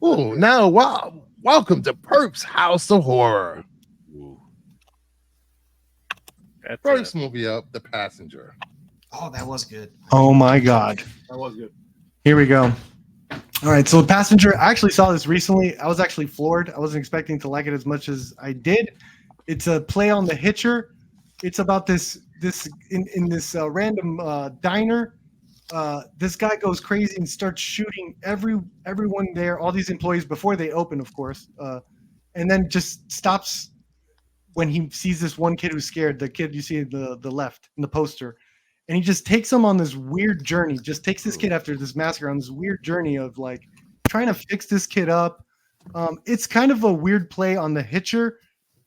Oh, now wow! Welcome to Perp's House of Horror. Ooh. That's First movie up, The Passenger. Oh, that was good. Oh my God. that was good. Here we go. All right, so Passenger, I actually saw this recently. I was actually floored. I wasn't expecting to like it as much as I did. It's a play on The Hitcher. It's about this in this random diner. This guy goes crazy and starts shooting everyone there, all these employees before they open, of course, and then just stops when he sees this one kid who's scared. The kid you see in the left in the poster. And he just takes him on this weird journey, just takes this kid after this massacre on this weird journey of like trying to fix this kid up. It's kind of a weird play on The Hitcher.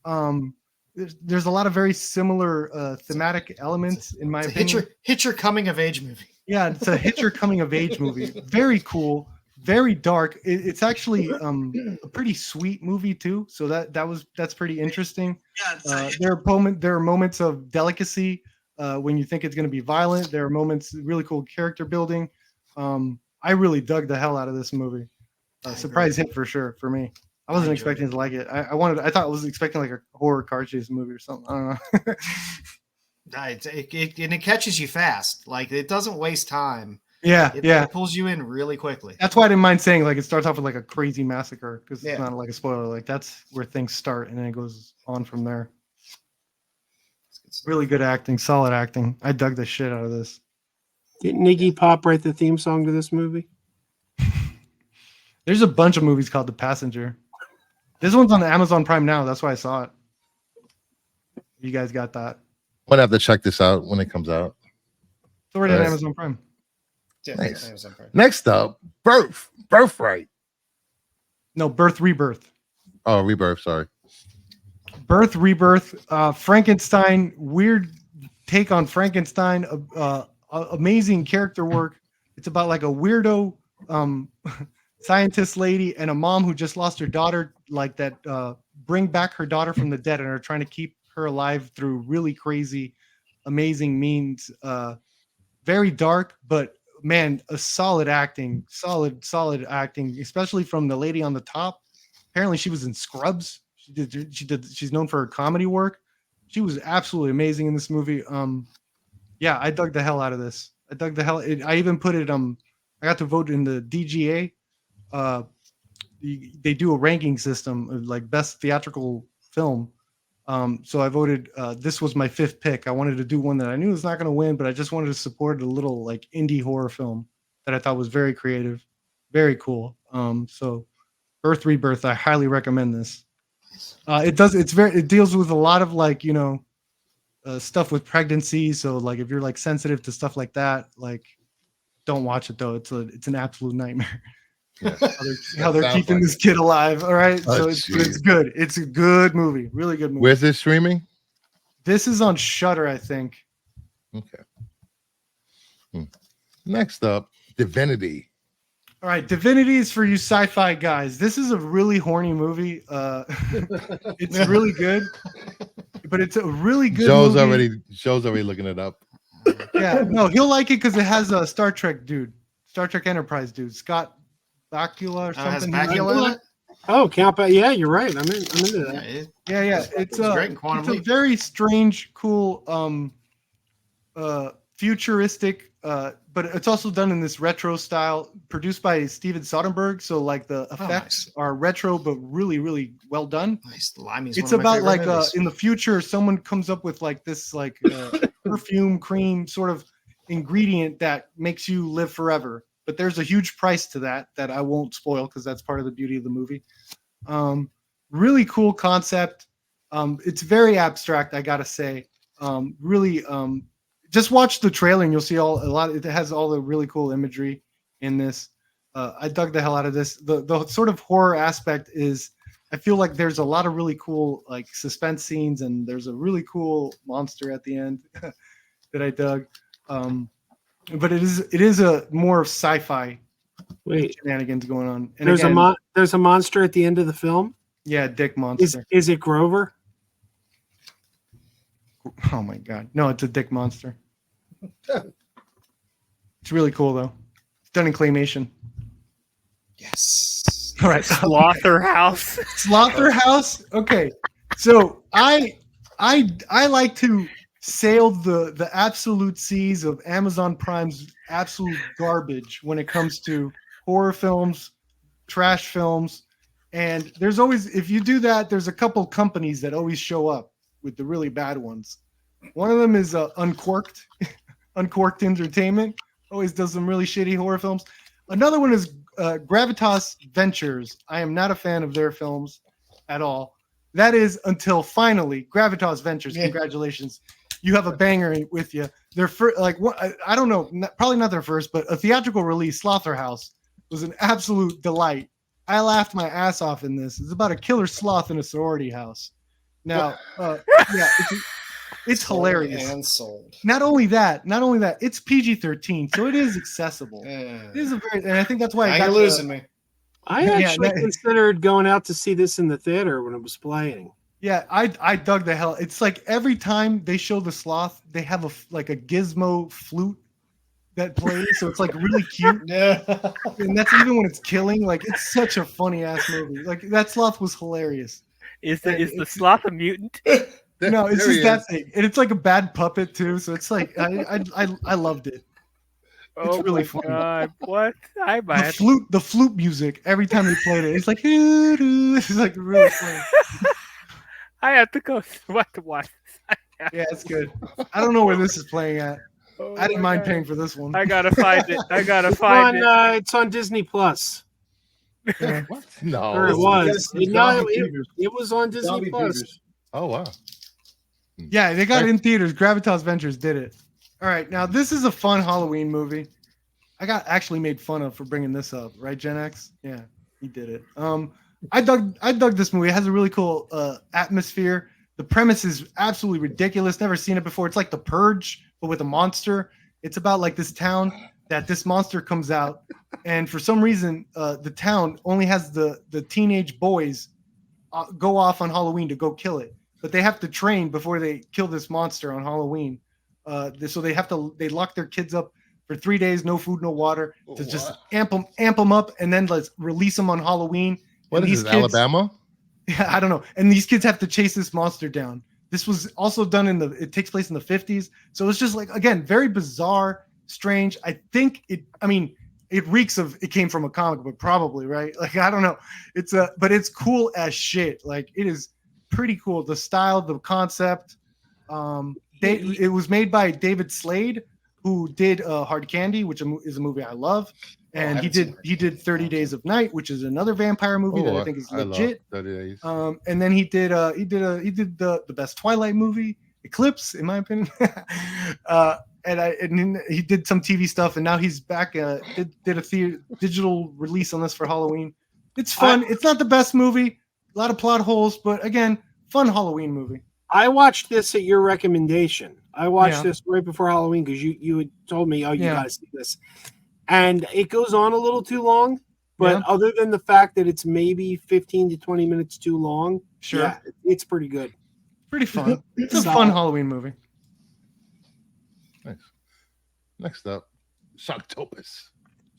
There's a lot of very similar thematic elements in my opinion. Hitcher coming of age movie. Yeah, it's a Hitcher coming of age movie. Very cool, very dark. It's actually a pretty sweet movie too. So that's pretty interesting. There are moments of delicacy. When you think it's going to be violent, there are moments, really cool character building. I really dug the hell out of this movie. Surprise hit for sure for me. I wasn't expecting to like it. I thought I was expecting like a horror car chase movie or something. I don't know. It catches you fast. Like it doesn't waste time. Yeah, It pulls you in really quickly. That's why I didn't mind saying like it starts off with like a crazy massacre because Yeah. it's not like a spoiler. Like that's where things start and then it goes on from there. Really good acting, solid acting. I dug the shit out of this. Didn't Iggy Pop write the theme song to this movie? There's a bunch of movies called The Passenger. This one's on Amazon Prime now. That's why I saw it. You guys got that? I'm gonna have to check this out when it comes out. It's already on Nice. Amazon Prime. Yeah, Nice. Amazon Prime. Next up, Birthright. No, Birth Rebirth. Oh, Rebirth. Sorry. Birth Rebirth. Frankenstein. Weird take on Frankenstein. Amazing character work. It's about like a weirdo scientist lady and a mom who just lost her daughter. Like that, bring back her daughter from the dead and are trying to keep her alive through really crazy, amazing means. Very dark, but man, a solid acting, solid acting, especially from the lady on the top. Apparently, she was in Scrubs. She's known for her comedy work. She was absolutely amazing in this movie. Yeah, I dug the hell out of this. I even put it. I got to vote in the DGA. They do a ranking system of like best theatrical film. So I voted. This was my fifth pick. I wanted to do one that I knew was not going to win, but I just wanted to support a little like indie horror film that I thought was very creative, very cool. So Birth Rebirth, I highly recommend this. It deals with a lot of like, stuff with pregnancy. So like, if you're like sensitive to stuff like that, like don't watch it though. It's an absolute nightmare. Yeah. how they're keeping like this kid alive. All right. Oh, So it's good. It's a good movie. Really good movie. Where's this streaming? This is on Shudder, I think. Okay. Next up, Divinity. All right, Divinity is for you sci-fi guys. This is a really horny movie. It's really good, but it's a really good movie. Joe's already looking it up. Yeah, no, he'll like it because it has a Star Trek Enterprise dude, Scott Bakula or Has something. Bakula in it? Oh, Count Back. Yeah, you're right. I'm into that. Yeah. It's great in Quantum it's a Leap. very strange, cool, futuristic, but it's also done in this retro style, produced by Steven Soderbergh. So like the effects are retro, but really, really well done. Nice. Limey's It's one of my about like favorite movies. in the future, someone comes up with like this like perfume cream sort of ingredient that makes you live forever. But there's a huge price to that I won't spoil because that's part of the beauty of the movie. Really cool concept. It's very abstract, I gotta say. Really, just watch the trailer and you'll see it has all the really cool imagery in this. I dug the hell out of this. The sort of horror aspect is, I feel like there's a lot of really cool like suspense scenes and there's a really cool monster at the end that I dug. But it is a more sci-fi shenanigans going on. And there's a monster at the end of the film. Yeah, dick monster. Is it Grover? Oh my god. No, it's a dick monster. It's really cool though. It's done in claymation. Yes. All right. Slaughterhouse. Slaughterhouse. Okay, so I like to sail the absolute seas of Amazon Prime's absolute garbage when it comes to horror films, trash films, and there's always, if you do that, there's a couple companies that always show up with the really bad ones. One of them is Uncorked, Uncorked Entertainment. Always does some really shitty horror films. Another one is Gravitas Ventures. I am not a fan of their films at all. That is until finally Gravitas Ventures. Yeah. Congratulations, you have a banger with you. Their first, I don't know, probably not their first, but a theatrical release, Slaughterhouse, was an absolute delight. I laughed my ass off in this. It's about a killer sloth in a sorority house. Now, yeah, it's hilarious. And sold. Not only that, it's PG-13, so it is accessible. Yeah. It is and I think that's why Now it you're got losing me. I Yeah, actually that- considered going out to see this in the theater when it was playing. Yeah, I dug the hell. It's like every time they show the sloth, they have a gizmo flute that plays, so it's like really cute. Yeah. And that's even when it's killing. Like, it's such a funny ass movie. Like, that sloth was hilarious. Is the sloth a mutant? No, it's There just he that is. thing, and it's like a bad puppet too. So it's like I loved it. It's Oh really my funny. God, what? I might have The flute music every time they played it, it's like it's like really funny. I have to go watch this. Yeah, it's good. I don't know where this is playing at. Oh I didn't my mind God. paying for this one. I gotta find it. I gotta It's find it. it's on Disney Plus. Yeah. What? Or it No. was. Yes, No, zombie it, theaters. it was on Disney Zombie Plus. theaters. Oh wow. Yeah, they got it in theaters. Gravitas Ventures did it. All right, now this is a fun Halloween movie. I got actually made fun of for bringing this up, right, Gen X? Yeah, he did it. I dug this movie. It has a really cool atmosphere. The premise is absolutely ridiculous. Never seen it before. It's like The Purge, but with a monster. It's about like this town that this monster comes out, and for some reason, the town only has the teenage boys go off on Halloween to go kill it, but they have to train before they kill this monster on Halloween. So they lock their kids up for 3 days, no food, no water, to just amp them up, and then let's release them on Halloween. What And is these this, kids- Alabama? Yeah, I don't know. And these kids have to chase this monster down. This was also done it takes place in the 50s. So it's just like, again, very bizarre, strange. I think it reeks of, it came from a comic book, probably, right? Like, I don't know. But it's cool as shit. Like, it is pretty cool. The style, the concept. It was made by David Slade, who did Hard Candy, which is a movie I love. And he did 30 Days of Night, which is another vampire movie that I think is legit. I love 30 Days. And then he did the best Twilight movie, Eclipse, in my opinion. And he did some TV stuff, and now he's back. Did a digital release on this for Halloween. It's fun. It's not the best movie, a lot of plot holes, but again, fun Halloween movie. I watched this at your recommendation. I watched Yeah. this right before Halloween because you had told me, oh, you Yeah. got to see this. And it goes on a little too long, but Yeah. other than the fact that it's maybe 15 to 20 minutes too long, Sure. yeah, it's pretty good. Pretty fun. It's a Solid. fun Halloween movie. Nice. Next up, Sharktopus.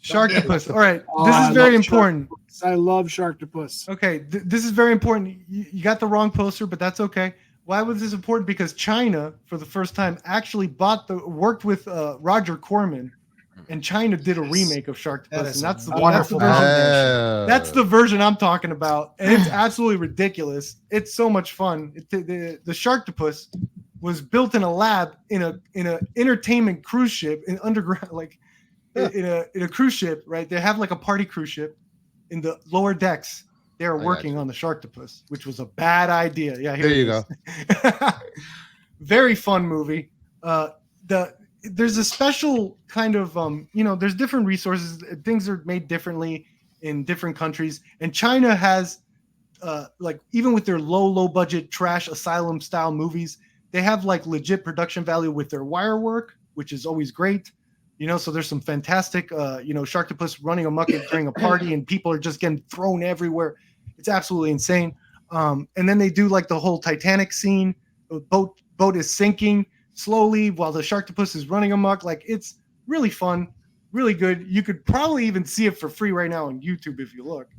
Sharktopus. All right, Oh, this I is very love important. I love Sharktopus. Okay, this is very important. You got the wrong poster, but that's okay. Why was this important? Because China, for the first time, actually worked with Roger Corman, and China did a remake of Sharktopus, That and is that's the wonderful. version. That's the version I'm talking about, and it's absolutely ridiculous. It's so much fun. The Sharktopus was built in a lab in a entertainment cruise ship in underground, like in a cruise ship, right? They have like a party cruise ship in the lower decks. They are got working you. on the Sharktopus, which was a bad idea. Yeah, here There you it is. Very fun movie. There's a special kind of there's different resources. Things are made differently in different countries, and China has like, even with their low budget trash asylum style movies, they have like legit production value with their wire work, which is always great. So there's some fantastic Sharktopus running amok during a party, and people are just getting thrown everywhere. It's absolutely insane. And then they do like the whole Titanic scene. The boat is sinking slowly while the Sharktopus is running amok. Like, it's really fun, really good. You could probably even see it for free right now on YouTube if you look.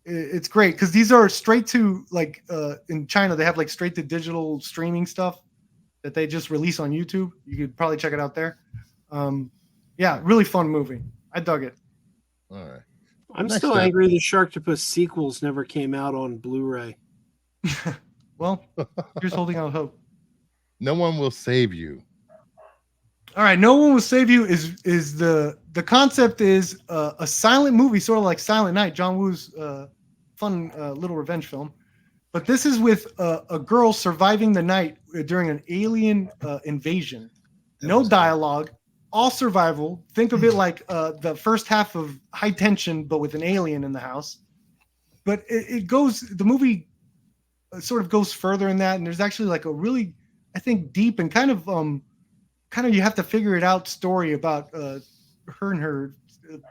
It's great because these are straight to like in China they have like straight to digital streaming stuff that they just release on YouTube. You could probably check it out there. Yeah, really fun movie. I dug it. All right. I'm Next still up. angry the Sharktopus sequels never came out on Blu-ray. Well, here's holding out hope. No one will save you. All right, no one will save you is the concept is a silent movie, sort of like Silent Night, John Woo's fun little revenge film. But this is with a girl surviving the night during an alien invasion. No dialogue, all survival. Think of it like the first half of High Tension, but with an alien in the house. But the movie sort of goes further in that, and there's actually like a really, I think, deep and kind of you have to figure it out story about her and her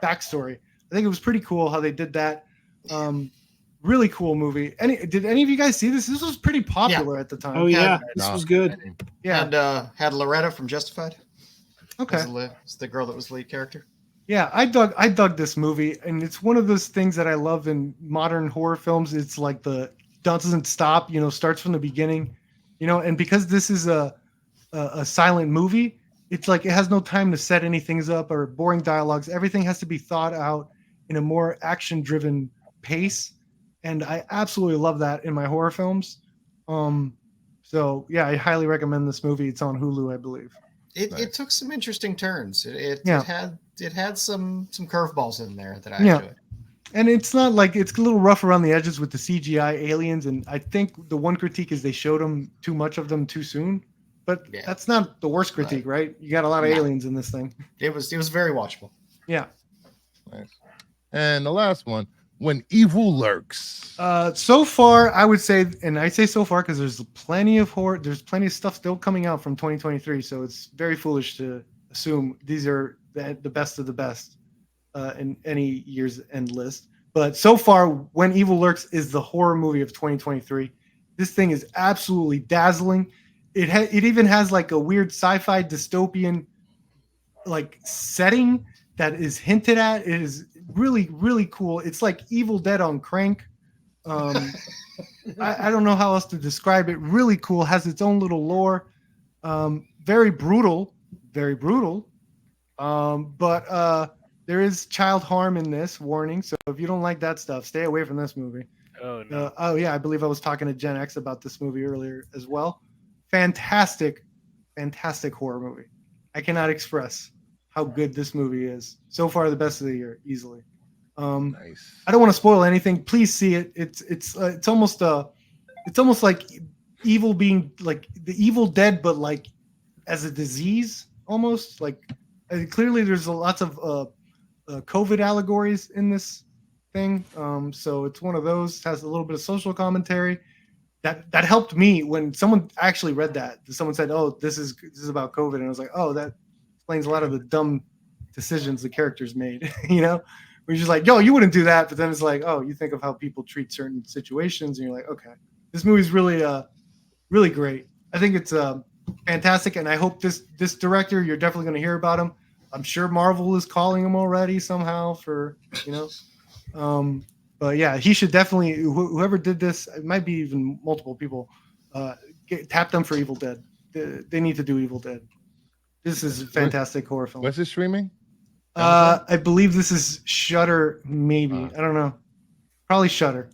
backstory. I think it was pretty cool how they did that. Really cool movie. Did any of you guys see this? This was pretty popular at the time. Oh yeah, this No. was good. Yeah. Had Loretta from Justified. Okay. Was the girl that was the lead character. Yeah, I dug this movie, and it's one of those things that I love in modern horror films. It's like the doesn't stop, starts from the beginning, and because this is a silent movie, it's like it has no time to set anything up or boring dialogues. Everything has to be thought out in a more action-driven pace, and I absolutely love that in my horror films. So yeah, I highly recommend this movie. It's on Hulu, I believe. It took some interesting turns. It had some curveballs in there that I enjoyed. And it's not like it's a little rough around the edges with the CGI aliens, and I think the one critique is they showed them too much of them too soon. But that's not the worst critique, right? You got a lot of aliens in this thing. It was very watchable. Yeah. Nice. And the last one, When Evil Lurks. So far, I would say, and I say so far because there's plenty of horror, there's plenty of stuff still coming out from 2023, so it's very foolish to assume these are the best of the best in any year's end list. But so far, When Evil Lurks is the horror movie of 2023. This thing is absolutely dazzling. It even has like a weird sci-fi dystopian like setting that is hinted at. It is really, really cool. It's like Evil Dead on crank. I don't know how else to describe it. Really cool. Has its own little lore. Very brutal. Very brutal. But there is child harm in this. Warning. So if you don't like that stuff, stay away from this movie. Oh no. Oh yeah, I believe I was talking to Gen X about this movie earlier as well. Fantastic horror movie. I cannot express how good this movie is. So far, the best of the year, easily. Nice. I don't want to spoil anything. Please see it. It's almost like evil being like the Evil Dead, but like as a disease, almost like clearly there's lots of COVID allegories in this thing. So it's one of those, has a little bit of social commentary. That helped me when someone actually read that. Someone said, "Oh, this is about COVID," and I was like, "Oh, that explains a lot of the dumb decisions the characters made." We're just like, "Yo, you wouldn't do that," but then it's like, "Oh, you think of how people treat certain situations," and you're like, "Okay, this movie's really, really great." I think it's fantastic, and I hope this director, you're definitely going to hear about him. I'm sure Marvel is calling him already somehow for. But yeah, he should definitely. Whoever did this, it might be even multiple people. Tap them for Evil Dead. They need to do Evil Dead. This is a fantastic horror film. What's it streaming? I believe this is Shudder. Maybe I don't know. Probably Shudder.